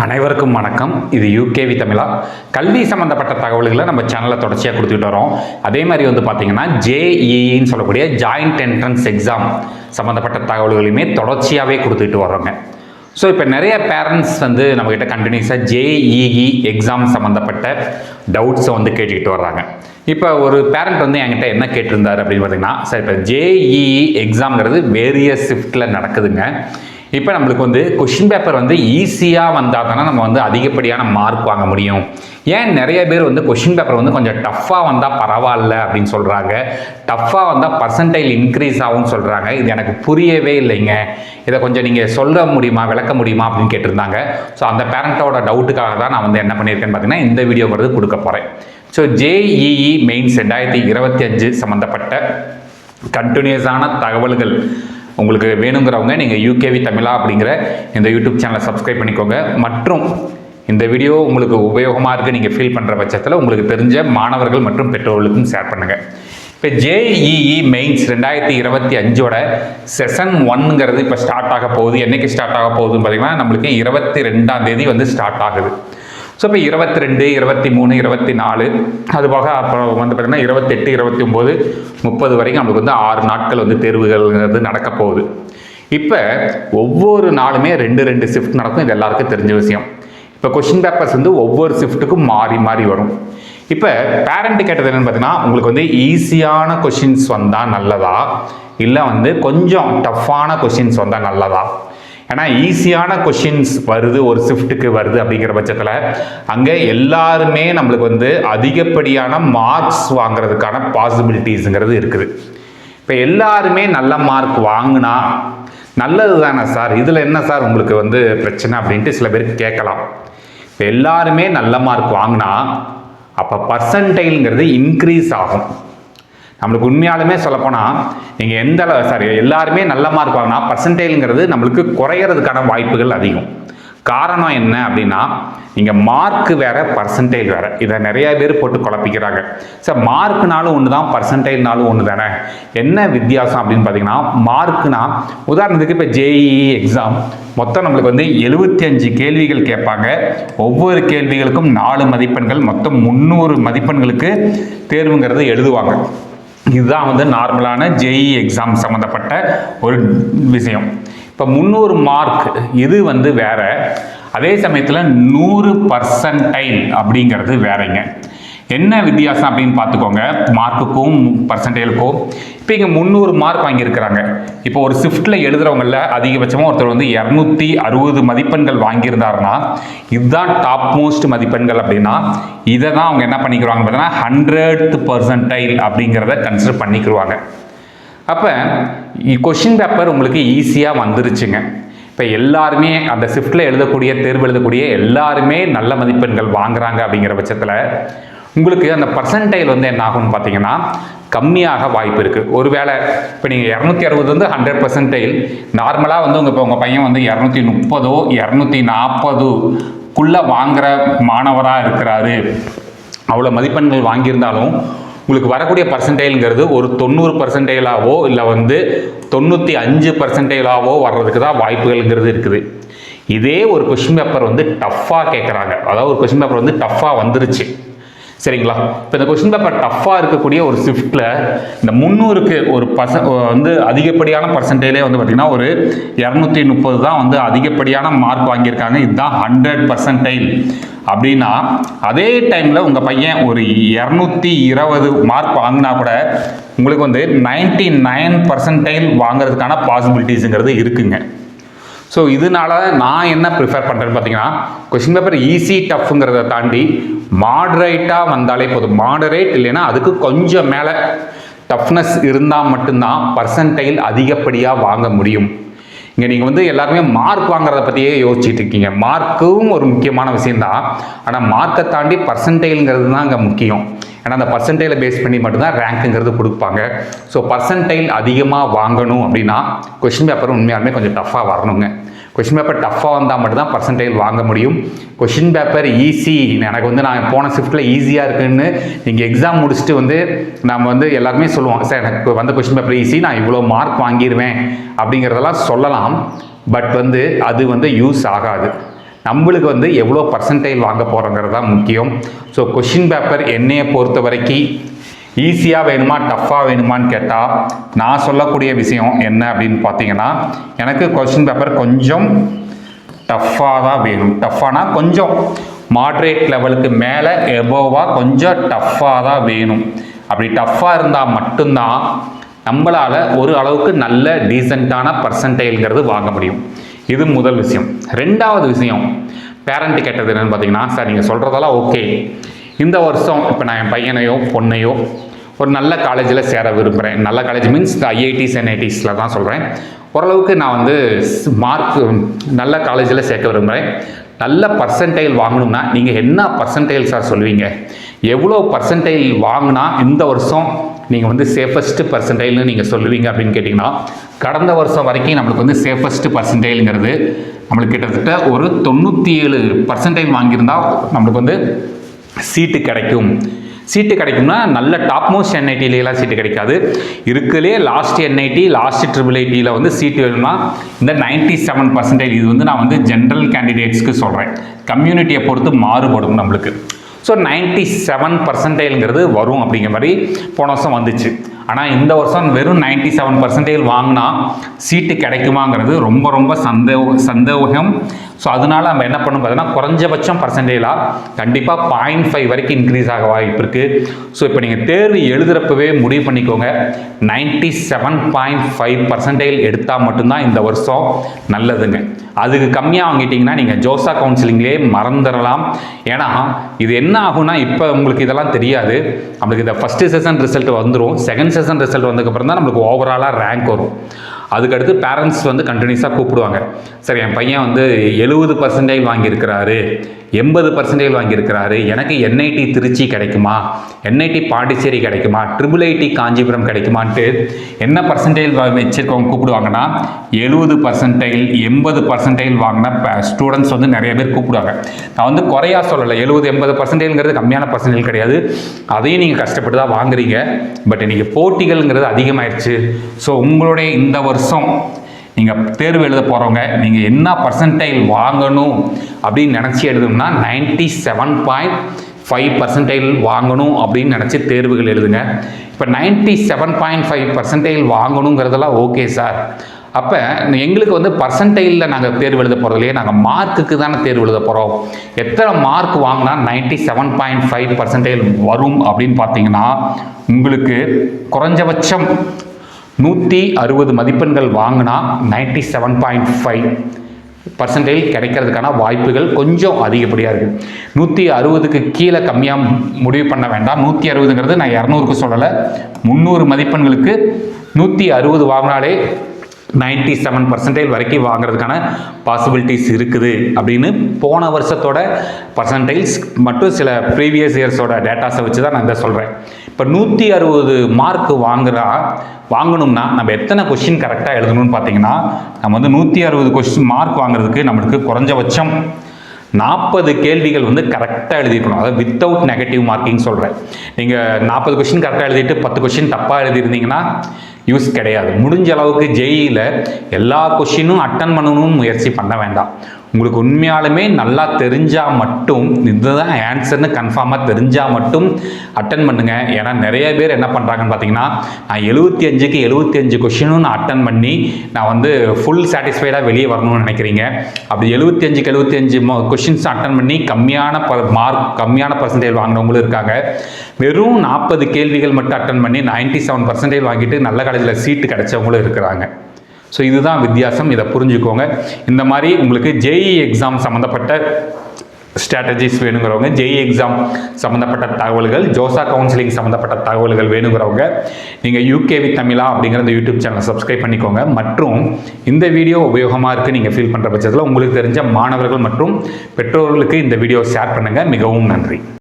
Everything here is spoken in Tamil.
அனைவருக்கும் வணக்கம். இது யூகேவி தமிழா. கல்வி சம்மந்தப்பட்ட தகவல்களை நம்ம சேனலில் தொடர்ச்சியாக கொடுத்துட்டு வரோம். அதே மாதிரி பார்த்தீங்கன்னா ஜேஇஇன்னு சொல்லக்கூடிய ஜாயிண்ட் என்ட்ரன்ஸ் எக்ஸாம் சம்மந்தப்பட்ட தகவல்களையுமே தொடர்ச்சியாகவே கொடுத்துட்டு வரோங்க. ஸோ இப்போ நிறைய பேரண்ட்ஸ் நம்மக்கிட்ட கண்டினியூஸாக ஜேஇஇ எக்ஸாம் சம்மந்தப்பட்ட டவுட்ஸை கேட்டுக்கிட்டு வர்றாங்க. இப்போ ஒரு பேரண்ட் என்கிட்ட என்ன கேட்டிருந்தார் அப்படின்னு பார்த்தீங்கன்னா, சார் இப்போ ஜேஇஇ எக்ஸாம்ங்கிறது வேரியஸ் ஷிஃப்ட்டில் நடக்குதுங்க. இப்போ நம்மளுக்கு கொஷின் பேப்பர் ஈஸியாக வந்தால் தானே நம்ம அதிகப்படியான மார்க் வாங்க முடியும். ஏன் நிறைய பேர் கொஷின் பேப்பர் கொஞ்சம் டஃப்பாக வந்தால் பரவாயில்ல அப்படின்னு சொல்கிறாங்க, டஃப்பாக வந்தால் பர்சன்டைல் இன்க்ரீஸ் ஆகும்னு சொல்கிறாங்க. இது எனக்கு புரியவே இல்லைங்க, இதை கொஞ்சம் நீங்கள் சொல்ல முடியுமா, விளக்க முடியுமா அப்படின்னு கேட்டிருந்தாங்க. ஸோ அந்த பேரண்ட்டோட டவுட்டுக்காக தான் நான் என்ன பண்ணியிருக்கேன்னு பார்த்தீங்கன்னா இந்த வீடியோ கொடுக்க போகிறேன். ஸோ ஜேஇஇ மெயின்ஸ் 2025 சம்மந்தப்பட்ட கண்டினியூஸான தகவல்கள் உங்களுக்கு வேணுங்கிறவங்க நீங்கள் யூகேவி தமிழா அப்படிங்கிற இந்த யூடியூப் சேனலை சப்ஸ்கிரைப் பண்ணிக்கோங்க. மற்றும் இந்த வீடியோ உங்களுக்கு உபயோகமாக இருக்குது நீங்கள் ஃபீல் பண்ணுற பட்சத்தில் உங்களுக்கு தெரிஞ்ச மாணவர்கள் மற்றும் பெற்றோர்களுக்கும் ஷேர் பண்ணுங்கள். இப்போ ஜேஇஇ மெயின்ஸ் 2025 செஷன் 1ங்கிறது இப்போ ஸ்டார்ட் ஆக போகுது. என்றைக்கு ஸ்டார்ட் ஆக போகுதுன்னு பார்த்தீங்கன்னா நம்மளுக்கு 22ஆம் தேதி ஸ்டார்ட் ஆகுது. ஸோ இப்போ 22, 23, 24 அதுபோக அப்புறம் பார்த்தீங்கன்னா 28, 29, 30 வரைக்கும் நம்மளுக்கு 6 நாட்கள் தேர்வுகள்ங்கிறது நடக்க போகுது. இப்போ ஒவ்வொரு நாளுமே 2 ஷிஃப்ட் நடக்கும். இது எல்லாருக்கும் தெரிஞ்ச விஷயம். இப்போ கொஷின் பேப்பர்ஸ் ஒவ்வொரு ஷிஃப்ட்டுக்கும் மாறி மாறி வரும். இப்போ பேரண்ட் கேட்டது என்னென்னு பார்த்தீங்கன்னா, உங்களுக்கு ஈஸியான கொஷின்ஸ் வந்தால் நல்லதா, இல்லை கொஞ்சம் டஃப்பான கொஷின்ஸ் வந்தால் நல்லதா? ஏன்னா ஈஸியான கொஷின்ஸ் வருது, ஒரு ஷிஃப்ட்டுக்கு வருது அப்படிங்கிற பட்சத்தில் அங்கே எல்லாருமே நம்மளுக்கு அதிகப்படியான மார்க்ஸ் வாங்குறதுக்கான பாசிபிலிட்டிஸுங்கிறது இருக்குது. இப்போ எல்லாருமே நல்ல மார்க் வாங்கினா நல்லது தானே சார், இதில் என்ன சார் உங்களுக்கு பிரச்சனை அப்படின்ட்டு சில பேருக்கு கேட்கலாம். இப்போ எல்லாருமே நல்ல மார்க் வாங்கினா அப்போ பர்சன்டைல்ங்கிறது இன்க்ரீஸ் ஆகும். நம்மளுக்கு உண்மையாலுமே சொல்லப்போனால் நீங்கள் எல்லாருமே நல்ல மார்க் வாங்கினா பர்சன்டேஜ்ங்கிறது நம்மளுக்கு குறையிறதுக்கான வாய்ப்புகள் அதிகம். காரணம் என்ன அப்படின்னா, நீங்கள் மார்க்கு வேறு பர்சன்டேஜ் வேறு, இதை நிறைய பேர் போட்டு குழப்பிக்கிறாங்க. சார் மார்க்குனாலும் ஒன்று தான், பர்சன்டேஜ்னாலும் ஒன்று தானே, என்ன வித்தியாசம் அப்படின்னு பார்த்தீங்கன்னா, மார்க்குனா உதாரணத்துக்கு இப்போ ஜேஇஇ எக்ஸாம் மொத்தம் நம்மளுக்கு 75 கேள்விகள் கேட்பாங்க. ஒவ்வொரு கேள்விகளுக்கும் 4 மதிப்பெண்கள், மொத்தம் 300 மதிப்பெண்களுக்கு தேர்வுங்கிறது எழுதுவாங்க. இதுதான் நார்மலான ஜேஇஇ எக்ஸாம் சம்மந்தப்பட்ட ஒரு விஷயம். இப்போ 300 மார்க் இது வேற, அதே சமயத்தில் 100% அப்படிங்கிறது வேறங்க. என்ன வித்தியாசம் அப்படின்னு பார்த்துக்கோங்க, மார்க்குக்கும் பர்சன்டேஜுக்கும். இப்போ இங்கே 300 மார்க் வாங்கியிருக்கிறாங்க. இப்போ ஒரு ஷிஃப்ட்டில் எழுதுறவங்களில் அதிகபட்சமாக ஒருத்தர் 260 மதிப்பெண்கள் வாங்கியிருந்தாருன்னா இதுதான் டாப் மோஸ்ட் மதிப்பெண்கள் அப்படின்னா இதை தான் அவங்க என்ன பண்ணிக்கிறாங்க பார்த்தீங்கன்னா 100% அப்படிங்கிறத கன்சிடர் பண்ணிக்கிடுவாங்க. அப்போ கொஷின் பேப்பர் உங்களுக்கு ஈஸியாக வந்துருச்சுங்க. இப்போ எல்லாருமே அந்த ஷிஃப்ட்டில் தேர்வு எழுதக்கூடிய எல்லாருமே நல்ல மதிப்பெண்கள் வாங்குறாங்க அப்படிங்கிற பட்சத்தில் உங்களுக்கு அந்த பர்சன்டைல் என்ன ஆகும்னு பார்த்தீங்கன்னா கம்மியாக வாய்ப்பு இருக்குது. ஒருவேளை இப்போ நீங்கள் 260 100% நார்மலாக உங்கள் பையன் 230 240க்குள்ளே வாங்குகிற மாணவராக இருக்கிறாரு, அவ்வளோ மதிப்பெண்கள் வாங்கியிருந்தாலும் உங்களுக்கு வரக்கூடிய பர்சன்டேஜ்ங்கிறது ஒரு 90%ஆவோ இல்லை 95%ஆவோ வர்றதுக்கு தான் வாய்ப்புகள்ங்கிறது இருக்குது. இதே ஒரு கொஷின் பேப்பர் டஃப்பாக கேட்குறாங்க, அதாவது ஒரு கொஷின் பேப்பர் டஃப்பாக வந்துருச்சு சரிங்களா. இப்போ இந்த கொஷின் பேப்பர் டஃப்பாக இருக்கக்கூடிய ஒரு ஷிஃப்ட்டில் இந்த 300க்கு ஒரு அதிகப்படியான பர்சன்டேஜே பார்த்தீங்கன்னா ஒரு 230 தான் அதிகப்படியான மார்க் வாங்கியிருக்காங்க. இதுதான் 100% அப்படின்னா அதே டைமில் உங்கள் பையன் ஒரு 220 மார்க் வாங்கினா கூட உங்களுக்கு 99% வாங்கிறதுக்கான பாசிபிலிட்டிஸுங்கிறது இருக்குங்க. ஸோ இதனால நான் என்ன ப்ரிஃபர் பண்ணுறேன்னு பார்த்தீங்கன்னா, கொஷின் பேப்பர் ஈஸி டஃப்ங்கிறத தாண்டி மாடரேட்டாக வந்தாலே போதும். மாடரேட் இல்லைன்னா அதுக்கு கொஞ்சம் மேலே டஃப்னஸ் இருந்தால் மட்டும்தான் பர்சன்டைல் அதிகப்படியாக வாங்க முடியும். இங்கே நீங்கள் எல்லாருமே மார்க் வாங்குறத பற்றியே யோசிச்சுட்டு இருக்கீங்க. மார்க்கும் ஒரு முக்கியமான விஷயந்தான், ஆனால் மார்க்கை தாண்டி பர்சன்டைல்ங்கிறது தான் அங்கே முக்கியம். ஏன்னா அந்த பர்சன்டைலை பேஸ் பண்ணி மட்டும்தான் ரேங்க்குங்கிறது கொடுப்பாங்க. ஸோ பர்சன்டைல் அதிகமாக வாங்கணும் அப்படின்னா கொஷின் பேப்பர் உண்மையாலுமே கொஞ்சம் டஃப்பாக வரணுங்க. கொஷின் பேப்பர் டஃப்பாக வந்தால் மட்டும்தான் பர்சன்டேஜ் வாங்க முடியும். கொஷின் பேப்பர் ஈஸி, எனக்கு நான் போன ஷிஃப்ட்டில் ஈஸியாக இருக்குதுன்னு நீங்கள் எக்ஸாம் முடிச்சுட்டு நம்ம எல்லாருமே சொல்லுவோம், சார் எனக்கு கொஷின் பேப்பர் ஈஸி, நான் இவ்வளோ மார்க் வாங்கிடுவேன் அப்படிங்கிறதெல்லாம் சொல்லலாம். பட் அது யூஸ் ஆகாது. நம்மளுக்கு வந்து எவ்வளோ பர்சன்டேஜ் வாங்க போகிறோங்கிறது தான் முக்கியம். ஸோ கொஷின் பேப்பர் என்னையை பொறுத்த வரைக்கும் ஈஸியாக வேணுமா டஃப்பாக வேணுமான்னு கேட்டால் நான் சொல்லக்கூடிய விஷயம் என்ன அப்படின்னு பார்த்தீங்கன்னா, எனக்கு கொஷின் பேப்பர் கொஞ்சம் டஃப்பாக தான் வேணும். டஃப்பானா கொஞ்சம் மாட்ரேட் லெவலுக்கு மேலே எபோவாக கொஞ்சம் டஃப்பாக தான் வேணும். அப்படி டஃப்பாக இருந்தால் மட்டும்தான் நம்மளால் ஒரு அளவுக்கு நல்ல டீசெண்டான பர்சன்டேஜ்ங்கிறது வாங்க முடியும். இது முதல் விஷயம். ரெண்டாவது விஷயம், பேரண்ட் கேட்டது என்னென்னு பார்த்தீங்கன்னா, சார் நீங்கள் சொல்கிறதெல்லாம் ஓகே, இந்த வருஷம் இப்போ நான் என் பையனையோ பொண்ணையோ ஒரு நல்ல காலேஜில் சேர விரும்புகிறேன். நல்ல காலேஜ் மீன்ஸ் IITs NITஸில் தான் சொல்கிறேன். ஓரளவுக்கு நான் வந்து மார்க் நல்ல காலேஜில் சேர்க்க விரும்புகிறேன். நல்ல பர்சன்டேஜ் வாங்கணும்னா நீங்கள் என்ன பர்சன்டேஜ் சார் சொல்லுவீங்க? எவ்வளோ பர்சன்டேஜ் வாங்கினா இந்த வருஷம் நீங்கள் வந்து சேஃபஸ்ட்டு பர்சன்டேஜ்னு நீங்கள் சொல்லுவீங்க அப்படின்னு கேட்டிங்கன்னா, கடந்த வருஷம் வரைக்கும் நம்மளுக்கு வந்து சேஃபஸ்ட்டு பர்சன்டேஜ்ங்கிறது நம்மளுக்கு கிட்டத்தட்ட ஒரு 97% வாங்கியிருந்தால் நம்மளுக்கு வந்து சீட்டு கிடைக்கும்னா நல்ல டாப் மோஸ்ட் NITலாம் சீட்டு கிடைக்காது. இருக்குலே லாஸ்ட் NIT லாஸ்ட் IIITயில் வந்து சீட்டு வேணும்னா இந்த 97%. இது வந்து நான் வந்து ஜென்ரல் கேண்டிடேட்ஸ்க்கு சொல்கிறேன். கம்யூனிட்டியை பொறுத்து மாறுபடும் நம்மளுக்கு. ஸோ 97%ங்கிறது வரும் அப்படிங்கிற மாதிரி போன வருஷம் வந்துச்சு. ஆனால் இந்த வருஷம் வெறும் 97% வாங்கினா சீட்டு கிடைக்குமாங்கிறது ரொம்ப ரொம்ப சந்தேகம். ஸோ அதனால் நம்ம என்ன பண்ணணும் பார்த்தீங்கன்னா, குறைஞ்சபட்சம் பர்சன்டேஜாக கண்டிப்பாக 0.5 வரைக்கும் இன்க்ரீஸ் ஆக வாய்ப்பு இருக்குது. ஸோ இப்போ நீங்கள் தேர்வு எழுதுகிறப்பவே முடிவு பண்ணிக்கோங்க, 97.5% எடுத்தால் மட்டும்தான் இந்த வருஷம் நல்லதுங்க. அதுக்கு கம்மியாக வாங்கிட்டிங்கன்னா நீங்கள் ஜோசா கவுன்சிலிங்லேயே மறந்துடலாம். ஏன்னா இது என்ன ஆகும்னா, இப்போ உங்களுக்கு இதெல்லாம் தெரியாது. நம்மளுக்கு இந்த ஃபஸ்ட்டு செஷன் ரிசல்ட் வந்துடும். செகண்ட் செஷன் ரிசல்ட் வந்ததுக்கப்புறம் தான் நம்மளுக்கு ஓவராலாக ரேங்க் வரும். அதுக்கடுத்து பேரண்ட்ஸ் வந்து கண்டினியூஸாக கூப்பிடுவாங்க, சார் என் பையன் வந்து 70% வாங்கியிருக்கிறாரு, 80% வாங்கியிருக்கிறாரு, எனக்கு NIT திருச்சி கிடைக்குமா, NIT பாண்டிச்சேரி கிடைக்குமா, IIIT காஞ்சிபுரம் கிடைக்குமான்ட்டு என்ன பர்சன்டேஜ் வச்சுருக்கவங்க கூப்பிடுவாங்கன்னா 70%, 80% வாங்கின ஸ்டூடெண்ட்ஸ் வந்து நிறைய பேர் கூப்பிடுவாங்க. நான் வந்து குறையா சொல்லலை, 70-80%ங்கிறது கம்மியான பர்சன்டேஜ் கிடையாது. அதையும் நீங்கள் கஷ்டப்பட்டு தான் வாங்குறீங்க. பட் இன்றைக்கி போட்டிகள்ங்கிறது அதிகமாகிடுச்சு. ஸோ உங்களுடைய இந்த வருஷம் நீங்கள் தேர்வு எழுத போகிறவங்க நீங்கள் என்ன பர்சன்டேஜ் வாங்கணும் அப்படின்னு நினச்சி எழுதணும்னா 97.5% வாங்கணும் அப்படின்னு நினச்சி தேர்வுகள் எழுதுங்க. இப்போ 97.5% வாங்கணுங்கிறதெல்லாம் ஓகே சார். அப்போ எங்களுக்கு வந்து பர்சன்டேஜில் நாங்கள் தேர்வு எழுத போகிறது இல்லையே, நாங்கள் மார்க்குக்கு தானே தேர்வு எழுத போகிறோம். எத்தனை மார்க் வாங்கினா 97.5% வரும் அப்படின்னு பார்த்தீங்கன்னா, உங்களுக்கு குறைஞ்சபட்சம் 160 மதிப்பெண்கள் வாங்கினா 97.5% கிடைக்கிறதுக்கான வாய்ப்புகள் கொஞ்சம் அதிகப்படியாக இருக்குது. 160க்கு கீழே கம்மியாக முடிவு பண்ண வேண்டாம். 160ங்கிறது நான் 200க்கு சொல்லலை, 300 மதிப்பெண்களுக்கு 160 வாங்கினாலே 97% வரைக்கும் வாங்குறதுக்கான பாசிபிலிட்டிஸ் இருக்குது அப்படின்னு போன வருஷத்தோட பர்சன்டேஜ் மற்றும் சில ப்ரீவியஸ் இயர்ஸோட டேட்டாஸை வச்சு தான் நான் இதை சொல்கிறேன். இப்போ 160 மார்க் வாங்கணும்னா நம்ம எத்தனை கொஸ்டின் கரெக்டாக எழுதணும்னு பார்த்தீங்கன்னா, நம்ம வந்து 160 மார்க் வாங்குறதுக்கு நம்மளுக்கு குறைஞ்சபட்சம் 40 கேள்விகள் வந்து கரெக்டாக எழுதிக்கணும். அதாவது வித்தவுட் நெகட்டிவ் மார்க்கிங் சொல்கிறேன். நீங்கள் 40 கொஸ்டின் கரெக்டாக எழுதிட்டு 10 கொஸ்டின் தப்பாக எழுதியிருந்தீங்கன்னா யூஸ் கிடையாது. முடிஞ்ச அளவுக்கு ஜேஇயில் எல்லா கொஸ்டினும் அட்டன் பண்ணணும்னு முயற்சி பண்ண வேண்டாம். உங்களுக்கு உண்மையாலுமே நல்லா தெரிஞ்சால் மட்டும், இதுதான் ஆன்சர்னு கன்ஃபார்மாக தெரிஞ்சால் மட்டும் அட்டன் பண்ணுங்கள். ஏன்னா நிறைய பேர் என்ன பண்ணுறாங்கன்னு பார்த்தீங்கன்னா, நான் 75க்கு 75 கொஷினும் நான் அட்டன் பண்ணி நான் வந்து ஃபுல் சாட்டிஸ்ஃபைடாக வெளியே வரணும்னு நினைக்கிறீங்க. அப்படி 75க்கு 75 கொஷின்ஸ் அட்டன் பண்ணி கம்மியான பர்சன்டேஜ் வாங்கினவங்களும் இருக்காங்க. வெறும் 40 கேள்விகள் மட்டும் அட்டன் பண்ணி 97% வாங்கிட்டு நல்ல காலேஜில் சீட்டு கிடைச்சவங்களும் இருக்கிறாங்க. ஸோ இதுதான் வித்தியாசம். இதை புரிஞ்சுக்கோங்க. இந்த மாதிரி உங்களுக்கு ஜேஇ எக்ஸாம் சம்மந்தப்பட்ட ஸ்ட்ராட்டஜிஸ் வேணுங்கிறவங்க, ஜேஇ எக்ஸாம் சம்மந்தப்பட்ட தகவல்கள், ஜோசா கவுன்சிலிங் சம்மந்தப்பட்ட தகவல்கள் வேணுங்கிறவங்க நீங்கள் UK with தமிழா அப்படிங்கிற இந்த யூடியூப் சேனலை சப்ஸ்கிரைப் பண்ணிக்கோங்க. மற்றும் இந்த வீடியோ உபயோகமாக இருக்குது நீங்கள் ஃபீல் பண்ணுற பட்சத்தில் உங்களுக்கு தெரிஞ்ச மாணவர்கள் மற்றும் பெற்றோர்களுக்கு இந்த வீடியோ ஷேர் பண்ணுங்கள். மிகவும் நன்றி.